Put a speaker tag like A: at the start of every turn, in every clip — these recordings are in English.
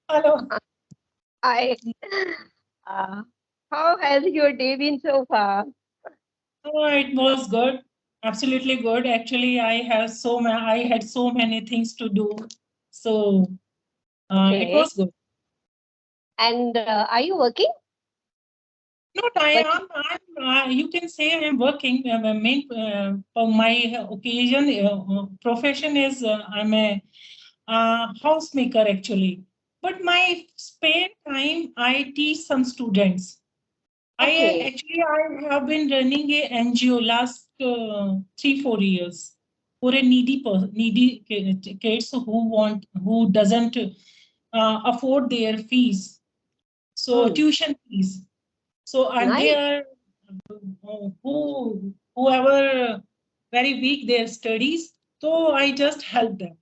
A: Hello.
B: Hi. Uh, how has your day been so far?
A: Oh, it was good. Absolutely good. Actually, I had so many things to do. So it
B: Okay.
A: was good.
B: And are you working?
A: Not I
B: Working.
A: am. You can say I am working. For my occasion profession is I'm a housemaker actually. But my spare time, I teach some students.
B: Okay.
A: I have been running a NGO last 3 4 years for a needy kids who doesn't afford their fees, so
B: Hmm.
A: tuition fees. So and they
B: Nice.
A: are whoever very weak their studies. So I just help them.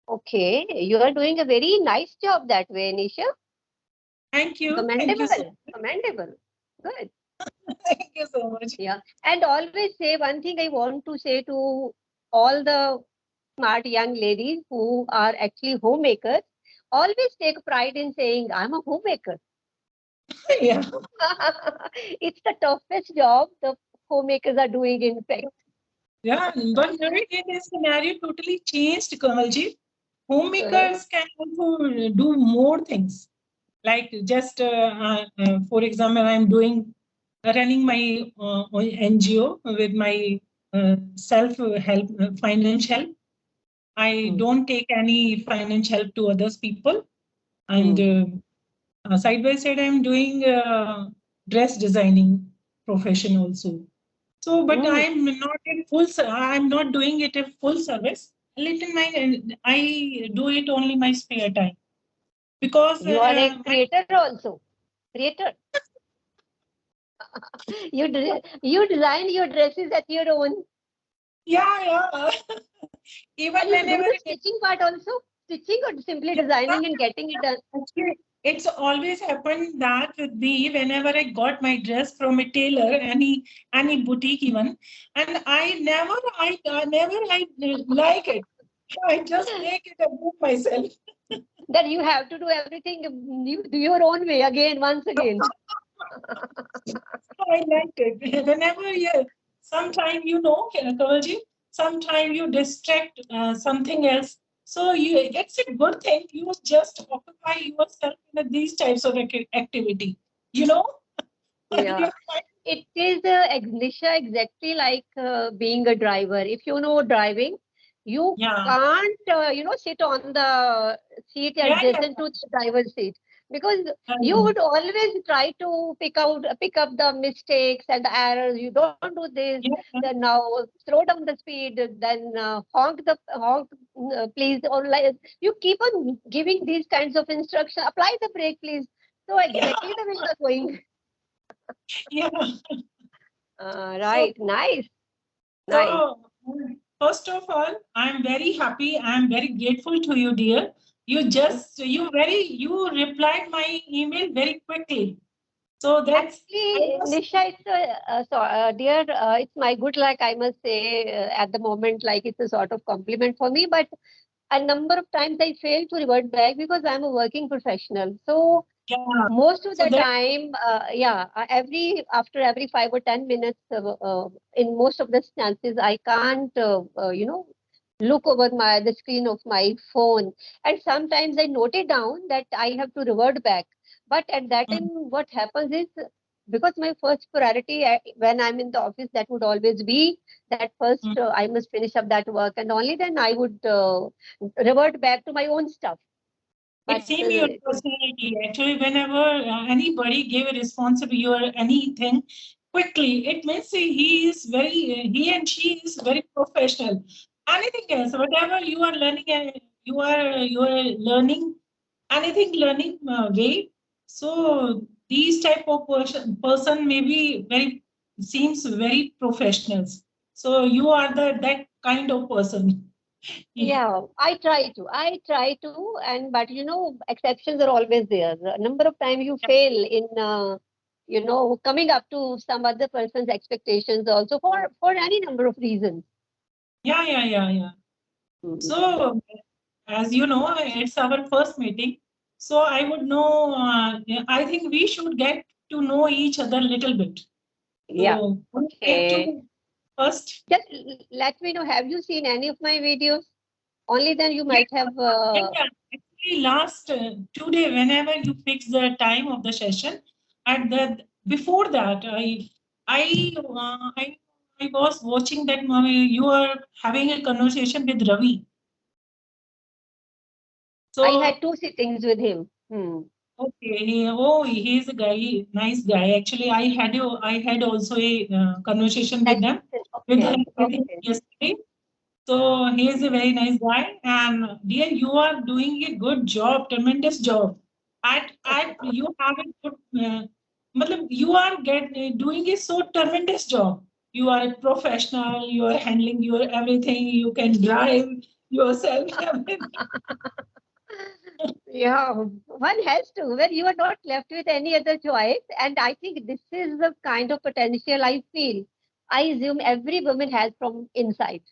B: Okay. You are doing a very nice job that way, Nisha.
A: Thank you so
B: Commendable. Commendable. Good.
A: thank you so much.
B: Yeah. And always say one thing I want to say to all the smart young ladies who are actually homemakers. Always take pride in saying, I'm a homemaker.
A: Yeah,
B: It's the toughest job the homemakers are doing, in fact.
A: yeah. But nowadays this scenario totally changed, Kamalji.
B: Uh-huh.
A: Homemakers can also do more things. Like just for example, I'm doing running my NGO with my self help financial help. I
B: Hmm.
A: don't take any financial help to others people, and
B: Hmm.
A: side by side I'm doing dress designing profession also. So, but
B: Hmm.
A: I'm not doing it a full service. Little I do it only my spare time because
B: You are a
A: my
B: creator also. Creator. You design your dresses at your own.
A: yeah, yeah. Even
B: And you do
A: whenever
B: the
A: it is,
B: stitching part also. Stitching or simply
A: yeah,
B: designing and getting it done.
A: actually, it's always happened that with me whenever I got my dress from a tailor, any boutique even, and I like it. I just make it and do myself.
B: That you have to do everything you do your own way again, once again.
A: I liked it. Whenever you, sometime you know, Kawalji, sometime you distract something else. So it's a good thing. You just occupy yourself in these types of activity. You know,
B: Yeah.
A: you find,
B: It is, Nisha, exactly like being a driver. If you know driving, you
A: yeah,
B: can't, sit on the seat
A: yeah, yeah,
B: adjacent to the driver's seat, because you
A: yeah,
B: would always try to pick up the mistakes and the errors. You don't do this,
A: yeah,
B: then now slow down the speed, then honk, please, or like you keep on giving these kinds of instructions. Apply the brake, please. So
A: yeah.
B: exactly the way you are going.
A: Yeah. So,
B: Right. Nice. Nice.
A: so, first of all, I'm very happy. I'm very grateful to you, dear. You replied my email very quickly. So I
B: Actually,
A: was,
B: Nisha, dear, it's my good luck, I must say, at the moment, like it's a sort of compliment for me. But a number of times I fail to revert back because I'm a working professional. So
A: yeah.
B: most of
A: So
B: the
A: that,
B: time, after every 5 or 10 minutes, in most of the instances, I can't, look over the screen of my phone, and sometimes I note it down that I have to revert back. But at that time,
A: mm,
B: what happens is, because my first priority when I'm in the office, that would always be that first
A: mm.
B: I must finish up that work, and only then I would revert back to my own stuff.
A: It
B: But
A: seems your personality. Actually, whenever anybody gave a responsibility or anything quickly, it means he and she is very professional. Anything else, whatever you are learning, you are learning anything learning way. So these type of person may be very seems very professionals. So you are the that kind of person.
B: yeah, I try to, and but exceptions are always there. A number of times you fail in, coming up to some other person's expectations, also for any number of reasons.
A: Yeah, yeah, yeah, yeah.
B: Mhm.
A: So as you know, it's our first meeting. So I would know, I think we should get to know each other a little bit.
B: Yeah.
A: So would you like
B: Okay.
A: to first?
B: Just let me know, have you seen any of my videos? Only then you might have.
A: Yeah. Actually, last 2 day, whenever you fix the time of the session, and the before that, I, uh, I, I was watching that you are having a conversation with Ravi.
B: I
A: So
B: had 2 sittings with him.
A: okay, he's a guy, nice guy. Actually, I had also a conversation with them,
B: Okay.
A: with him
B: Okay.
A: yesterday. So he is a very nice guy, and dear, you are doing a good job, tremendous job. At you have a good, you are doing a so tremendous job. You are a professional. You are handling your everything. You can drive yourself. Everything.
B: Yeah, one has to when you are not left with any other choice. And I think this is the kind of potential I feel. I assume every woman has from inside.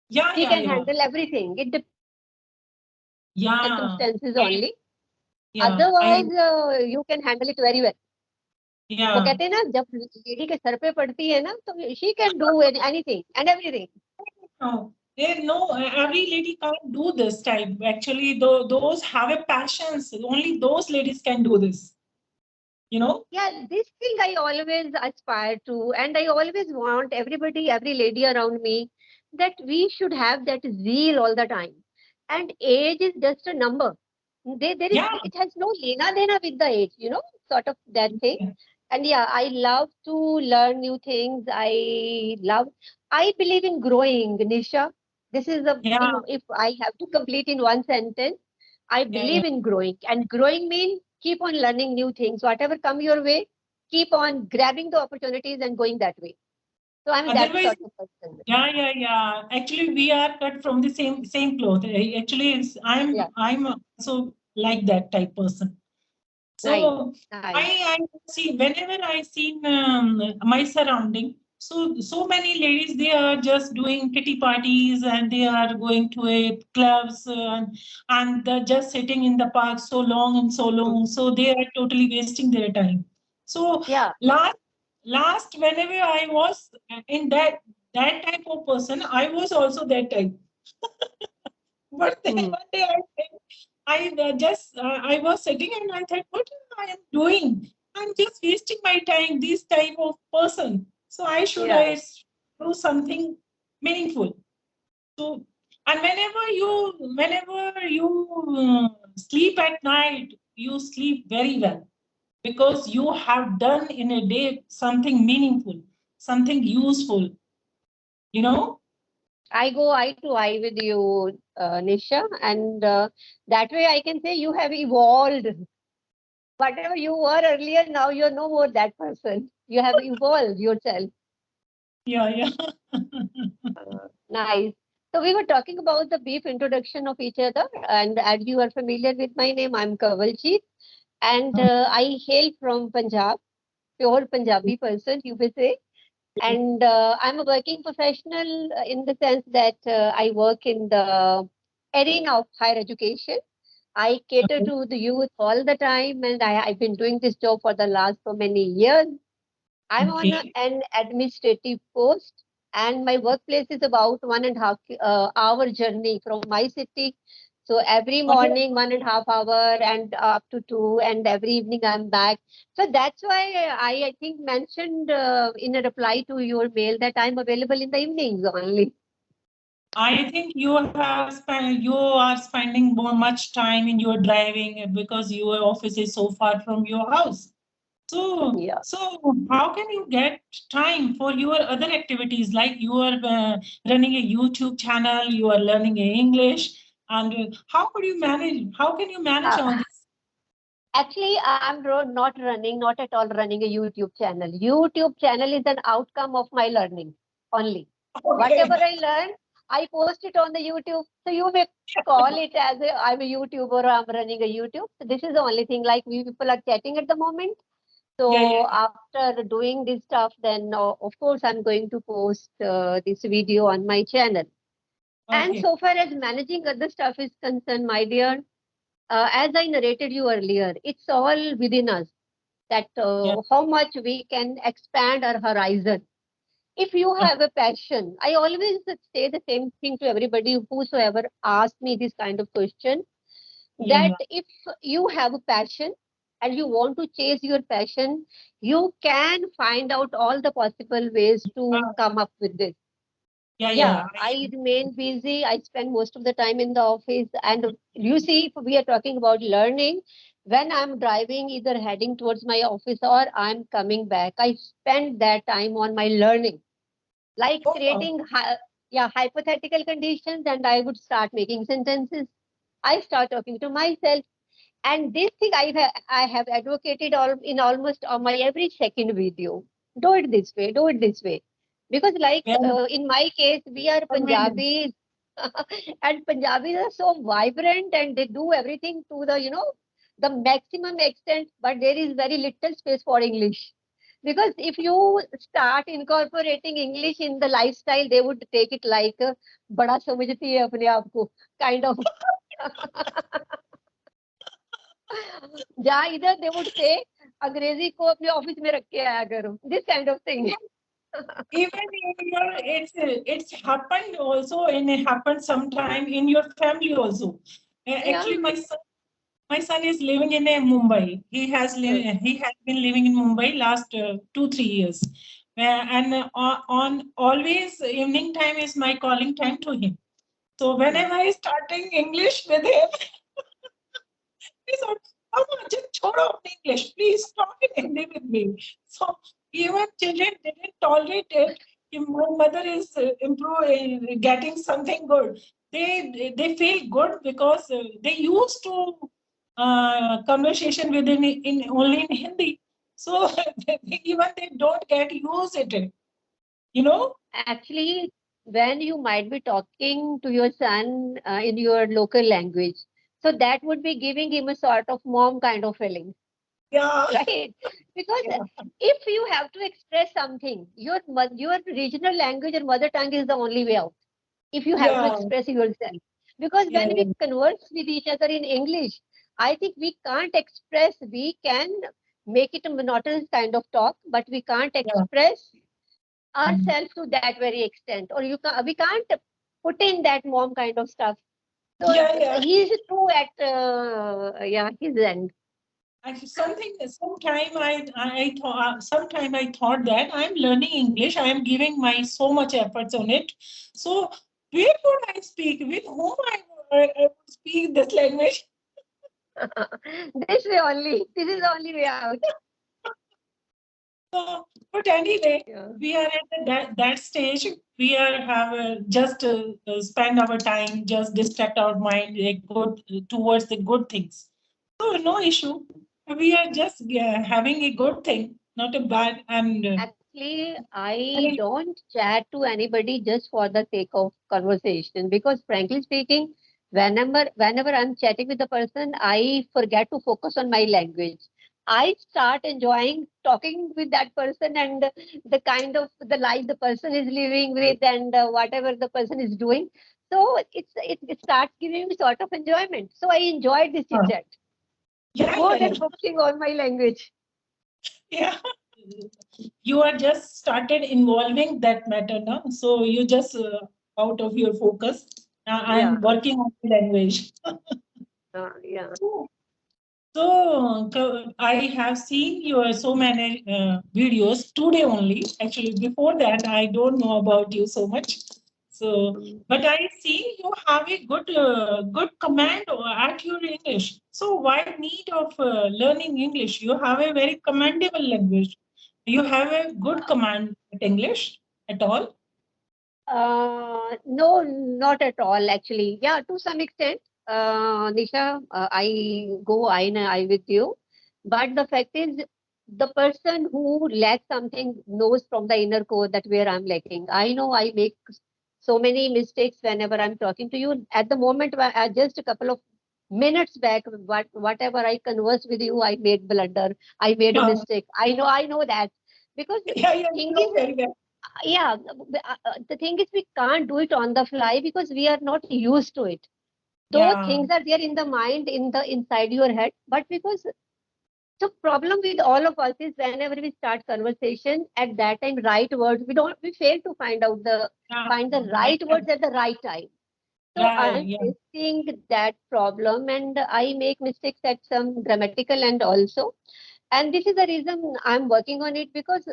A: Yeah,
B: She
A: yeah,
B: can
A: yeah,
B: handle everything. It depends on
A: yeah.
B: circumstances
A: I,
B: only.
A: yeah,
B: Otherwise, you can handle it very well. वो
A: yeah.
B: कहते हैं ना जब lady के sir पे पड़ती है ना तो she can do anything and everything.
A: No, no, every lady can't do this type. Actually, those have a passions. Only those ladies can do this. You know?
B: Yeah, this thing I always aspire to, and I always want everybody, every lady around me, that we should have that zeal all the time. And age is just a number. There is,
A: Yeah.
B: it has no lena dena with the age, sort of that thing. And yeah, I love to learn new things. I believe in growing, Nisha. This is
A: Yeah.
B: if I have to complete in one sentence, I
A: Yeah. Yeah.
B: believe in growing. And growing means keep on learning new things. Whatever come your way, keep on grabbing the opportunities and going that way. So I'm that
A: Otherwise,
B: sort of person.
A: yeah, yeah, yeah. Actually, we are cut from the same cloth. Actually,
B: Yeah,
A: I'm also like that type person.
B: nice,
A: So
B: nice.
A: I see whenever I see my surrounding, so many ladies they are just doing kitty parties and they are going to a clubs and they're just sitting in the park so long and so
B: Hmm.
A: long. So they are totally wasting their time. So
B: Yeah.
A: last whenever I was in that type of person, I was also that type. But then
B: Hmm.
A: one day I was sitting and I thought, what I am doing? I'm just wasting my time. This type of person. So
B: Yeah.
A: I do something meaningful. So and whenever you sleep at night, you sleep very well because you have done in a day something meaningful, something useful. You know.
B: I go eye to eye with you, Nisha, and that way I can say you have evolved. Whatever you were earlier, now you're no more that person. You have evolved yourself.
A: Yeah, yeah.
B: Nice. So we were talking about the brief introduction of each other, and as you are familiar with my name, I'm Kavaljeet, and I hail from Punjab, pure Punjabi person, you may say. And I'm a working professional in the sense that I work in the arena of higher education. I cater
A: Okay.
B: to the youth all the time, and I've been doing this job for the last so many years. I'm on
A: Okay.
B: an administrative post, and my workplace is about 1.5 hour journey from my city. So every morning, 1.5 hour, and up to two, and every evening I'm back. So that's why I think mentioned in a reply to your mail that I'm available in the evenings only.
A: I think you are spending more much time in your driving because your office is so far from your house.
B: Yeah.
A: So how can you get time for your other activities like you are running a YouTube channel, you are learning English, and how could you manage? How can you manage
B: Uh,
A: all this?
B: Actually, not running, not at all running a YouTube channel. YouTube channel is an outcome of my learning only.
A: Okay.
B: Whatever I learn, I post it on the YouTube. So you may call it as I'm a YouTuber or I'm running a YouTube. So this is the only thing. Like we people are chatting at the moment.
A: Yeah, yeah,
B: So after doing this stuff, then of course I'm going to post this video on my channel. And so far as managing other stuff is concerned, my dear, as I narrated you earlier, it's all within us that how much we can expand our horizon. If you have a passion, I always say the same thing to everybody whosoever asks me this kind of question, that if you have a passion and you want to chase your passion, you can find out all the possible ways to come up with this. I remain busy. I spend most of the time in the office. And you see, if we are talking about learning, when I'm driving, either heading towards my office or I'm coming back, I spend that time on my learning, like creating hypothetical conditions, and I would start making sentences. I start talking to myself. And this thing I have advocated in almost on my every second video. Do it this way, do it this way. Because like in my case, we are Punjabis and Punjabis are so vibrant and they do everything to the maximum extent, but there is very little space for English. Because if you start incorporating English in the lifestyle, they would take it like bada samajhti hai apne aap ko, kind of. जहाँ इधर they would say अंग्रेजी को अपने office में रख के आया करो, this kind of thing.
A: Even in your, it's happened also, and it happened sometime in your family also. Actually, my son is living in Mumbai. He has been living in Mumbai last 2-3 years, and on always evening time is my calling time to him. So whenever I starting English with him, he said, "Mama, just छोड़ो अपनी English. Please talk in Hindi with me." So even children didn't tolerate it. If my mother is improving, getting something good, they feel good because they used to conversation within in only in Hindi. So even they don't get used to it.
B: Actually, when you might be talking to your son in your local language, so that would be giving him a sort of mom kind of feeling.
A: Yeah.
B: Right? Because if you have to express something, your regional language or mother tongue is the only way out. If you have to express yourself. Because when we converse with each other in English, I think we can't express, we can make it a monotonous kind of talk, but we can't express ourselves to that very extent, or we can't put in that mom kind of stuff. So he's true at his end.
A: Sometime I thought that I'm learning English, I am giving my so much efforts on it. So where would I speak? With whom I would speak this language?
B: This way only. This is the only way out.
A: So, but anyway, we are at that stage. We are have just spend our time, just distract our mind, good towards the good things. So no issue. We are just having a good thing, not a bad. And
B: actually, I don't chat to anybody just for the sake of conversation, because frankly speaking, whenever I'm chatting with a person, I forget to focus on my language. I start enjoying talking with that person and the kind of the life the person is living with, and whatever the person is doing. So it starts giving me sort of enjoyment. So I enjoyed this chit chat more than focusing on my language.
A: Yeah. You are just started involving that matter now. So you just out of your focus. I'm working on the language.
B: Yeah.
A: So I have seen your so many videos today only. Actually, before that, I don't know about you so much. So, but I see you have a good command at your English. So why need of learning English? You have a very commendable language. You have a good command at English at all?
B: No, not at all, actually. Yeah, to some extent, Nisha, I go eye and eye with you. But the fact is, the person who lacks something knows from the inner core that where I'm lacking. I know I make so many mistakes whenever I'm talking to you. At the moment, just a couple of minutes back, whatever I conversed with you, I made blunder. I made a mistake. I know that. Because thing is, Yeah, the thing is we can't do it on the fly because we are not used to it. Though
A: Yeah,
B: things are there in the mind, in the inside your head, but because the problem with all of us is whenever we start conversation at that time, right words, we fail to
A: yeah,
B: find the
A: I
B: right words at the right time. So
A: right,
B: I'm
A: yeah.
B: facing that problem and I make mistakes at some grammatical and also. And this is the reason I'm working on it because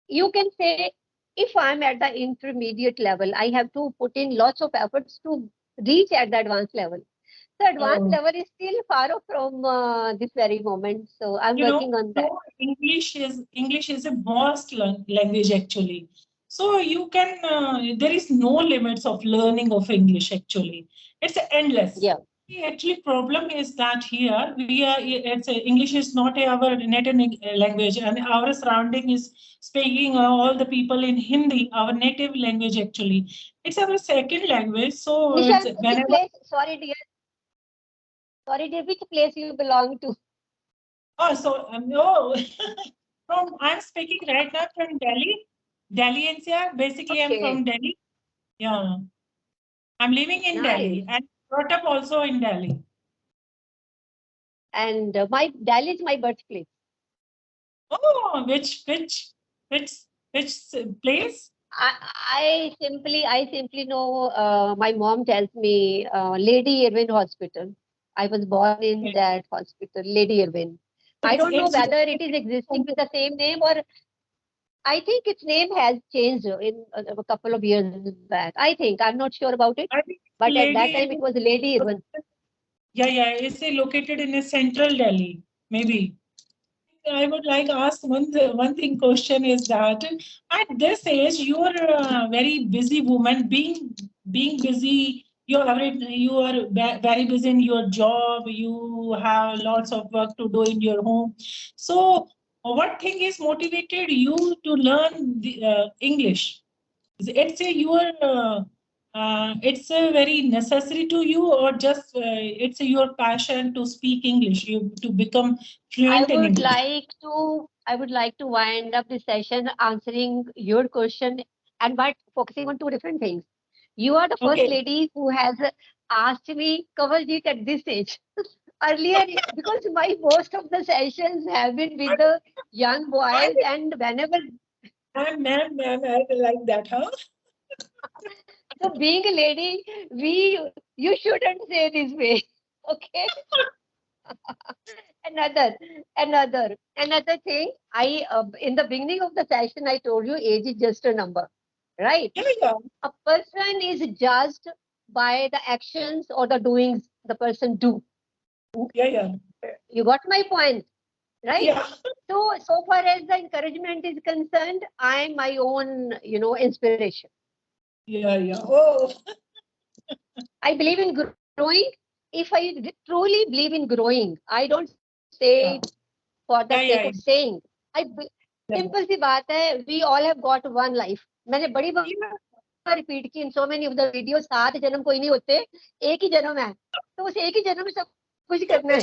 B: you can say if I'm at the intermediate level, I have to put in lots of efforts to reach at the advanced level. The advanced
A: Oh.
B: level is still far off from this very moment. So I'm
A: You know,
B: working on that.
A: no, English is a vast language actually. So you can there is no limits of learning of English actually. It's endless.
B: Yeah.
A: The actually problem is that here we are. It's English is not our native language, and our surrounding is speaking all the people in Hindi, our native language actually. It's our second language. So
B: Nisha,
A: it's
B: which
A: whenever.
B: place? Sorry dear, which place you belong to?
A: Oh, so no. I'm speaking right now from Delhi, Delhi NCR. Basically, I'm
B: Okay,
A: from Delhi. Yeah, I'm living in
B: nice.
A: Delhi and brought up also in Delhi.
B: And my Delhi is my birthplace.
A: Oh, which which place?
B: I, I simply know. My mom tells me, Lady Irwin Hospital. I was born in that hospital, Lady Irwin. I don't know
A: It's
B: whether it is existing with the same name or I think its name has changed in a couple of years back. I think I'm not sure about it,
A: I think
B: but at that
A: lady.
B: time it was Lady Irwin.
A: Yeah, yeah. It's located in a central Delhi, maybe. I would like ask one thing question is that at this age you are a very busy woman. Being busy, you are very busy in your job. You have lots of work to do in your home. So, what thing is motivated you to learn English? It's a your it's a very necessary to you, or just it's your passion to speak English, you to become
B: I
A: fluent in
B: would
A: English.
B: like to I would like to wind up this session answering your question and but focusing on two different things. You are the first
A: Okay.
B: lady who has asked me Kawaljeet at this age. Earlier, because my most of the sessions have been with the young
A: I
B: boys,
A: think
B: and whenever
A: ma'am, I like that, huh?
B: so being a lady, we you shouldn't say this way. Okay. Another, another thing. I in the beginning of the session, I told you age is just a number, right?
A: Yeah, yeah,
B: A person is judged by the actions or the doings the person do.
A: yeah, yeah,
B: You got my point, right?
A: yeah,
B: So far as the encouragement is concerned, I'm my own, inspiration.
A: yeah, yeah. Oh,
B: I believe in growing. If I truly believe in growing, I don't say
A: yeah,
B: for the sake of
A: yeah, yeah,
B: saying.
A: yeah,
B: Simple सी बात है, we all have got one life. मैंने बड़ी बार
A: yeah.
B: Repeat की in so many of the video, 7 जन्म कोई नहीं होते, एक ही जन्म है, तो उस एक ही जन्म में सब कुछ करना है.